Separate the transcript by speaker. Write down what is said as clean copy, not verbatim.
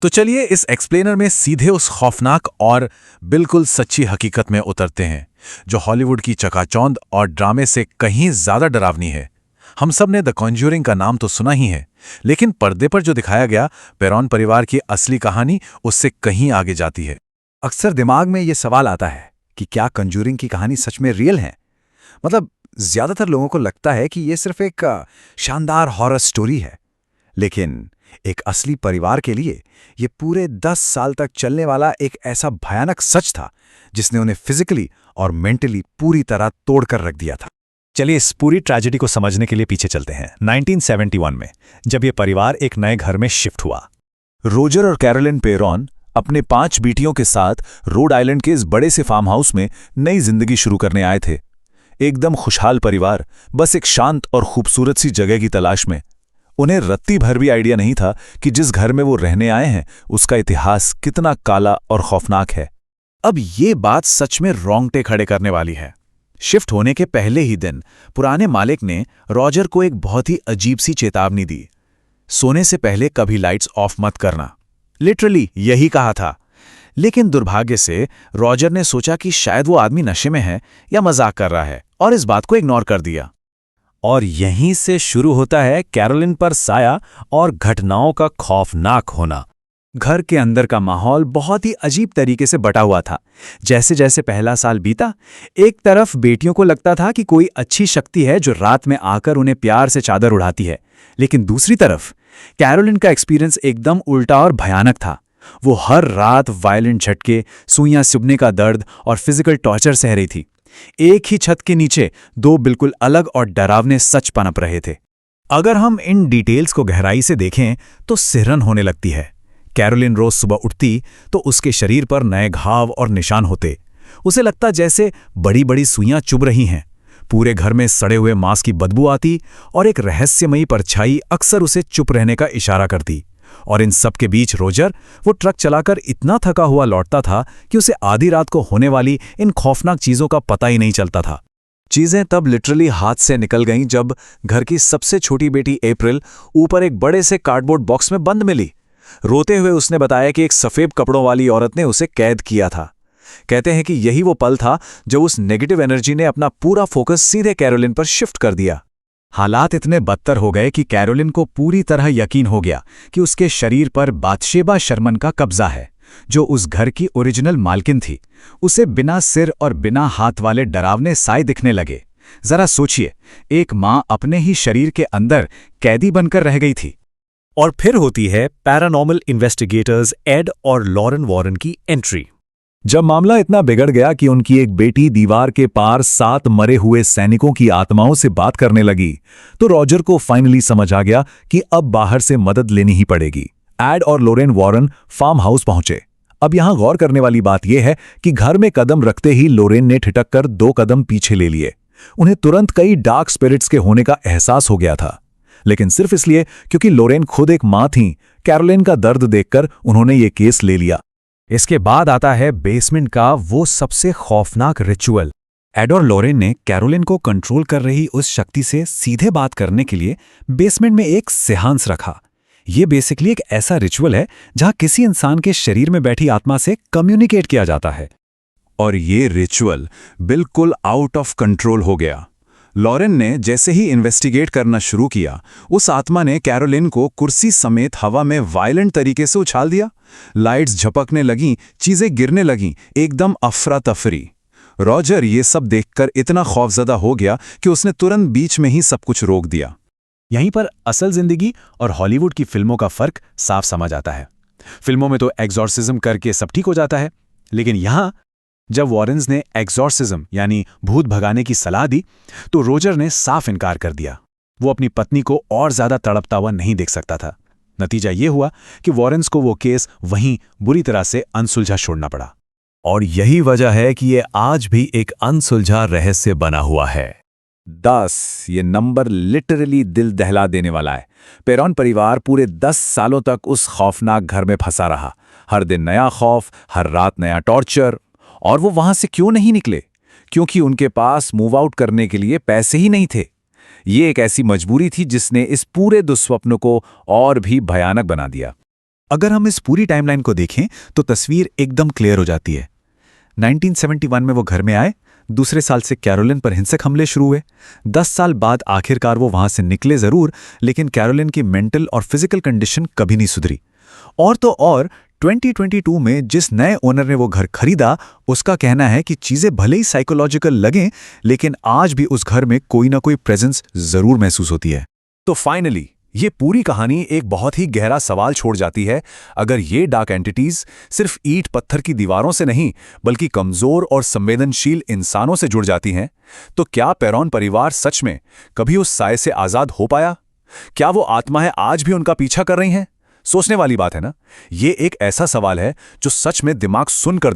Speaker 1: तो चलिए इस एक्सप्लेनर में सीधे उस खौफनाक और बिल्कुल सच्ची हकीकत में उतरते हैं, जो हॉलीवुड की चकाचौंध और ड्रामे से कहीं ज्यादा डरावनी है। हम सब ने द कॉन्ज्यूरिंग का नाम तो सुना ही है, लेकिन पर्दे पर जो दिखाया गया पेरॉन परिवार की असली कहानी उससे कहीं आगे जाती है।
Speaker 2: अक्सर दिमाग में ये सवाल आता है कि क्या कंजूरिंग की कहानी सच में रियल है। मतलब ज्यादातर लोगों को लगता है कि ये सिर्फ एक शानदार हॉरर स्टोरी है, लेकिन एक असली परिवार के लिए ये पूरे 10 साल तक चलने वाला एक ऐसा भयानक सच था जिसने उन्हें फिजिकली और मेंटली पूरी तरह तोड़कर रख दिया था।
Speaker 3: चलिए इस पूरी ट्रेजेडी को समझने के लिए पीछे चलते हैं 1971 में, जब ये परिवार एक नए घर में शिफ्ट हुआ।
Speaker 1: रोजर और कैरोलिन पेरॉन अपने 5 बेटियों के साथ रोड आइलैंड के इस बड़े से फार्म हाउस में नई जिंदगी शुरू करने आए थे। एकदम खुशहाल परिवार, बस एक शांत और खूबसूरत सी जगह की तलाश में। उन्हें रत्ती भर भी आइडिया नहीं था कि जिस घर में वो रहने आए हैं उसका इतिहास कितना काला और खौफनाक है।
Speaker 2: अब ये बात सच में रोंगटे खड़े करने वाली है। शिफ्ट होने के पहले ही दिन पुराने मालिक ने रॉजर को एक बहुत ही अजीब सी चेतावनी दी। सोने से पहले कभी लाइट्स ऑफ मत करना, लिटरली यही कहा था। लेकिन दुर्भाग्य से रॉजर ने सोचा कि शायद वो आदमी नशे में है या मजाक कर रहा है, और इस बात को इग्नोर कर दिया।
Speaker 3: और यहीं से शुरू होता है कैरोलिन पर साया और घटनाओं का खौफनाक होना।
Speaker 2: घर के अंदर का माहौल बहुत ही अजीब तरीके से बटा हुआ था। जैसे जैसे पहला साल बीता, एक तरफ बेटियों को लगता था कि कोई अच्छी शक्ति है जो रात में आकर उन्हें प्यार से चादर उड़ाती है, लेकिन दूसरी तरफ कैरोलिन का एक्सपीरियंस एकदम उल्टा और भयानक था। वो हर रात वायलेंट झटके, सुइयां चुभने का दर्द और फिजिकल टॉर्चर सह रही थी। एक ही छत के नीचे 2 बिल्कुल अलग और डरावने सच पनप रहे थे।
Speaker 3: अगर हम इन डिटेल्स को गहराई से देखें तो सिहरन होने लगती है। कैरोलिन रोज सुबह उठती तो उसके शरीर पर नए घाव और निशान होते। उसे लगता जैसे बड़ी बड़ी सुइयां चुभ रही हैं। पूरे घर में सड़े हुए मांस की बदबू आती और एक रहस्यमयी परछाई अक्सर उसे चुप रहने का इशारा करती। और इन सब के बीच रोजर, वो ट्रक चलाकर इतना थका हुआ लौटता था कि उसे आधी रात को होने वाली इन खौफनाक चीजों का पता ही नहीं चलता था।
Speaker 1: चीजें तब लिटरली हाथ से निकल गईं जब घर की सबसे छोटी बेटी अप्रैल ऊपर एक बड़े से कार्डबोर्ड बॉक्स में बंद मिली। रोते हुए उसने बताया कि एक सफेद कपड़ों वाली औरत ने उसे कैद किया था। कहते हैं कि यही वो पल था जब उस नेगेटिव एनर्जी ने अपना पूरा फोकस सीधे कैरोलिन पर शिफ्ट कर दिया।
Speaker 2: हालात इतने बदतर हो गए कि कैरोलिन को पूरी तरह यकीन हो गया कि उसके शरीर पर बातशेबा शर्मन का कब्जा है, जो उस घर की ओरिजिनल मालकिन थी। उसे बिना सिर और बिना हाथ वाले डरावने साए दिखने लगे। जरा सोचिए, एक मां अपने ही शरीर के अंदर कैदी बनकर रह गई थी।
Speaker 3: और फिर होती है पैरानॉर्मल इन्वेस्टिगेटर्स एड और लॉरेन वॉरेन की एंट्री।
Speaker 1: जब मामला इतना बिगड़ गया कि उनकी एक बेटी दीवार के पार 7 मरे हुए सैनिकों की आत्माओं से बात करने लगी, तो रॉजर को फाइनली समझ आ गया कि अब बाहर से मदद लेनी ही पड़ेगी। एड और लॉरेन वॉरेन फार्म हाउस पहुंचे। अब यहां गौर करने वाली बात यह है कि घर में कदम रखते ही लॉरेन ने ठिठक कर 2 कदम पीछे ले लिए। उन्हें तुरंत कई डार्क स्पिरिट्स के होने का एहसास हो गया था, लेकिन सिर्फ इसलिए क्योंकि लॉरेन खुद एक मां थीं। कैरोलिन का दर्द देखकर उन्होंने ये केस ले लिया।
Speaker 2: इसके बाद आता है बेसमेंट का वो सबसे खौफनाक रिचुअल। एड और लॉरेन ने कैरोलिन को कंट्रोल कर रही उस शक्ति से सीधे बात करने के लिए बेसमेंट में एक सेहांस रखा। ये बेसिकली एक ऐसा रिचुअल है जहां किसी इंसान के शरीर में बैठी आत्मा से कम्युनिकेट किया जाता है।
Speaker 1: और ये रिचुअल बिल्कुल आउट ऑफ कंट्रोल हो गया। लॉरेन ने जैसे ही इन्वेस्टिगेट करना शुरू किया, उस आत्मा ने कैरोलिन को कुर्सी समेत हवा में वायलेंट तरीके से उछाल दिया। लाइट्स झपकने लगीं, चीजें गिरने लगीं, एकदम अफरा तफरी। रॉजर ये सब देखकर इतना खौफजदा हो गया कि उसने तुरंत बीच में ही सब कुछ रोक दिया।
Speaker 2: यहीं पर असल जिंदगी और हॉलीवुड की फिल्मों का फर्क साफ समझ आता है। फिल्मों में तो एग्जॉर्सिज्म करके सब ठीक हो जाता है, लेकिन यहां जब वॉरेन्स ने एग्जॉर्सिज्म यानी भूत भगाने की सलाह दी, तो रोजर ने साफ इनकार कर दिया। वो अपनी पत्नी को और ज्यादा तड़पता हुआ नहीं देख सकता था। नतीजा ये हुआ कि वॉरेन्स को वो केस वहीं बुरी तरह से अनसुलझा छोड़ना पड़ा।
Speaker 3: और यही वजह है कि ये आज भी एक अनसुलझा रहस्य बना हुआ है।
Speaker 1: 10 ये नंबर लिटरली दिल दहला देने वाला है। पेरॉन परिवार पूरे 10 सालों तक उस खौफनाक घर में फंसा रहा। हर दिन नया खौफ, हर रात नया टॉर्चर। और वो वहां से क्यों नहीं निकले? क्योंकि उनके पास मूव आउट करने के लिए पैसे ही नहीं थे। ये एक ऐसी मजबूरी थी जिसने इस पूरे दुस्वप्न को और भी भयानक बना दिया।
Speaker 3: अगर हम इस पूरी टाइमलाइन को देखें तो तस्वीर एकदम क्लियर हो जाती है। 1971 में वो घर में आए, दूसरे साल से कैरोलिन पर हिंसक हमले शुरू हुए। 10 साल बाद आखिरकार वो वहां से निकले जरूर, लेकिन कैरोलिन की मेंटल और फिजिकल कंडीशन कभी नहीं सुधरी। और तो और 2022 में जिस नए ओनर ने वो घर खरीदा, उसका कहना है कि चीजें भले ही साइकोलॉजिकल लगें, लेकिन आज भी उस घर में कोई ना कोई प्रेजेंस जरूर महसूस होती है।
Speaker 1: तो फाइनली ये पूरी कहानी एक बहुत ही गहरा सवाल छोड़ जाती है। अगर ये डार्क एंटिटीज सिर्फ ईंट पत्थर की दीवारों से नहीं बल्कि कमजोर और संवेदनशील इंसानों से जुड़ जाती हैं, तो क्या पेरॉन परिवार सच में कभी उस साए से आजाद हो पाया? क्या वो आत्माएं आज भी उनका पीछा कर रही हैं? सोचने वाली बात है ना। ये एक ऐसा सवाल है जो सच में दिमाग सुन कर